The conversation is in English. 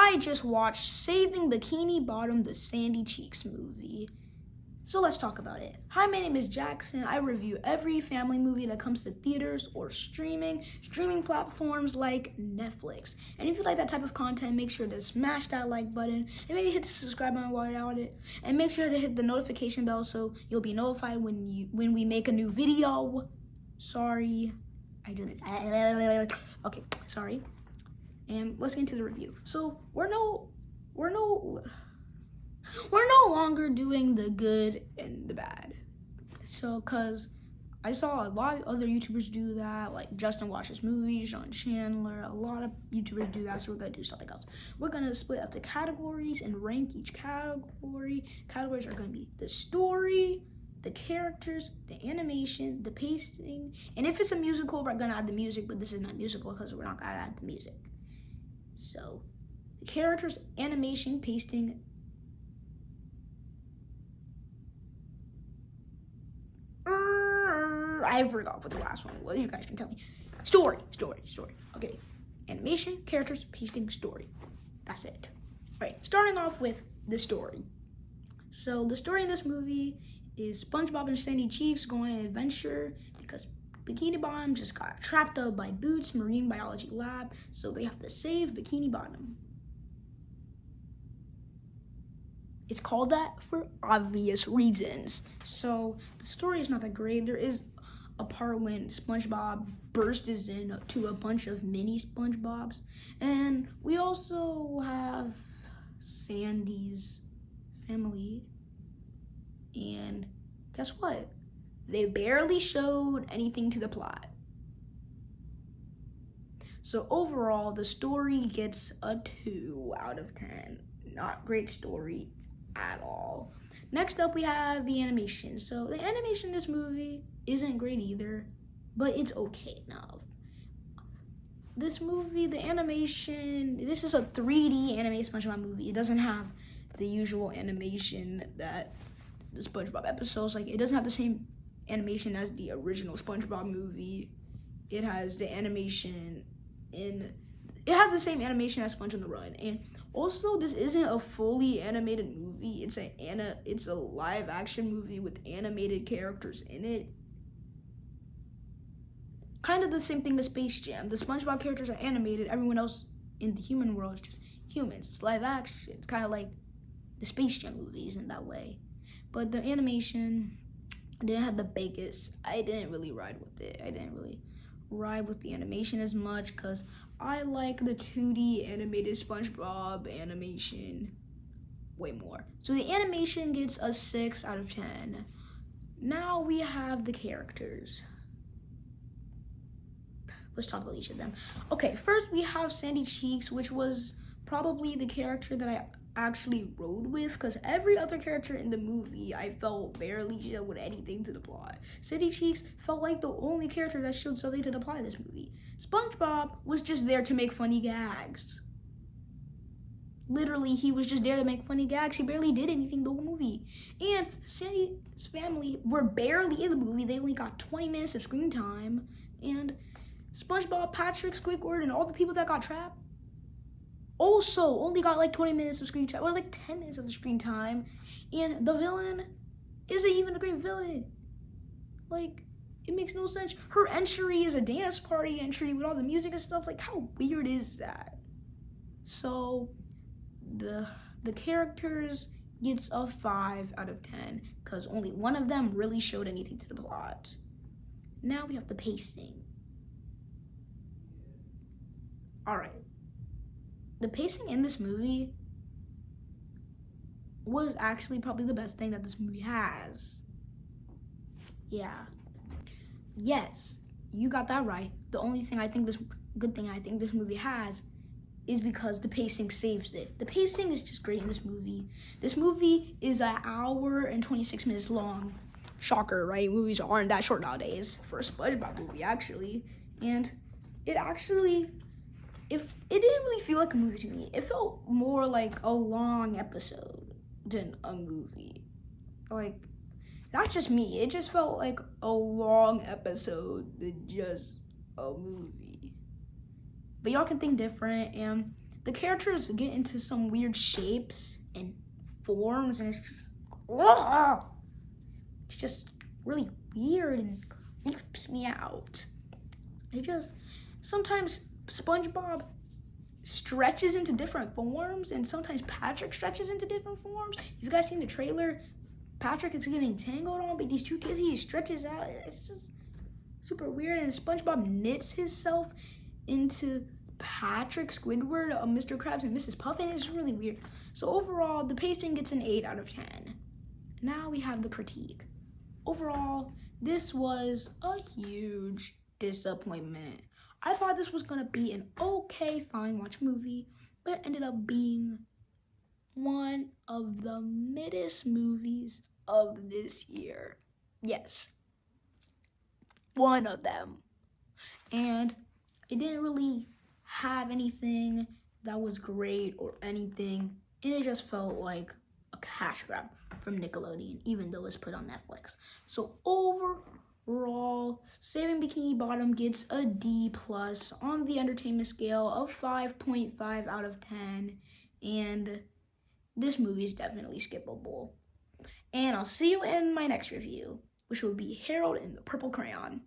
I just watched Saving Bikini Bottom, the Sandy Cheeks movie. So let's talk about it. Hi, my name is Jackson. I review every family movie that comes to theaters or streaming platforms like Netflix. And if you like that type of content, make sure to smash that like button and maybe hit the subscribe button while you're at it. And make sure to hit the notification bell so you'll be notified when we make a new video. Sorry, I did it. Okay, sorry. And let's get into the review. So we're no longer doing the good and the bad. So, cause I saw a lot of other YouTubers do that, like Justin Watches Movies, John Chandler, a lot of YouTubers do that, so we're gonna do something else. We're gonna split up the categories and rank each category. Categories are gonna be the story, the characters, the animation, the pacing, and if it's a musical, we're gonna add the music, but this is not musical because we're not gonna add the music. So, the characters, animation, pacing, I forgot what the last one was. You guys can tell me. Story. Okay. Animation, characters, pacing, story. That's it. All right. Starting off with the story. So the story in this movie is SpongeBob and Sandy Cheeks going on an adventure because Bikini Bottom just got trapped up by Boots' marine biology lab, so they have to save Bikini Bottom. It's called that for obvious reasons. So the story is not that great. There is a part when SpongeBob bursts into a bunch of mini SpongeBobs. And we also have Sandy's family. And guess what? They barely showed anything to the plot. So overall, the story gets a 2 out of 10. Not great story at all. Next up, we have the animation. So the animation in this movie isn't great either, but it's okay enough. This movie, the animation, this is a 3D animated SpongeBob movie. It doesn't have the usual animation that the SpongeBob episodes, like it doesn't have the same animation as the original SpongeBob movie. It has the animation it has the same animation as Sponge on the Run. And also, this isn't a fully animated movie. It's a live action movie with animated characters in it. Kind of the same thing as Space Jam. The SpongeBob characters are animated. Everyone else in the human world is just humans. It's live action. It's kind of like the Space Jam movies in that way. But the animation didn't have the biggest. I didn't really ride with it. I didn't really ride with the animation as much because I like the 2D animated SpongeBob animation way more. So the animation gets a 6 out of 10. Now we have the characters. Let's talk about each of them. Okay, first we have Sandy Cheeks, which was probably the character that I actually rode with because every other character in the movie I felt barely showed anything to the plot. Sandy Cheeks felt like the only character that showed something to the plot of this movie. SpongeBob was just there to make funny gags. Literally, he was just there to make funny gags. He barely did anything the whole movie. And Sandy's family were barely in the movie. They only got 20 minutes of screen time. And SpongeBob, Patrick, Squidward, and all the people that got trapped also only got like 20 minutes of screen time, or like 10 minutes of the screen time, and the villain isn't even a great villain. Like, it makes no sense. Her entry is a dance party entry with all the music and stuff. Like, how weird is that? So, the characters gets a 5 out of 10 because only one of them really showed anything to the plot. Now we have the pacing. All right. The pacing in this movie was actually probably the best thing that this movie has. Yeah. Yes, you got that right. The only thing I think this movie has is because the pacing saves it. The pacing is just great in this movie. This movie is an hour and 26 minutes long. Shocker, right? Movies aren't that short nowadays for a SpongeBob movie, actually. And it didn't really feel like a movie to me. It felt more like a long episode than a movie. Like, that's just me. It just felt like a long episode than just a movie. But y'all can think different, and the characters get into some weird shapes and forms, and it's just really weird and creeps me out. It just sometimes SpongeBob stretches into different forms, and sometimes Patrick stretches into different forms. If you guys seen the trailer, Patrick is getting tangled on by these two kids. He stretches out. It's just super weird. And SpongeBob knits himself into Patrick, Squidward, Mr. Krabs, and Mrs. Puffin. It's really weird. So overall, the pacing gets an 8 out of 10. Now we have the critique. Overall, this was a huge disappointment. I thought this was gonna be an okay, fine watch movie, but it ended up being one of the middest movies of this year. Yes, one of them. And it didn't really have anything that was great or anything, and it just felt like a cash grab from Nickelodeon, even though it's put on Netflix. So overall, Saving Bikini Bottom gets a D plus on the entertainment scale of 5.5 out of 10, and this movie is definitely skippable. And I'll see you in my next review, which will be Harold and the Purple Crayon.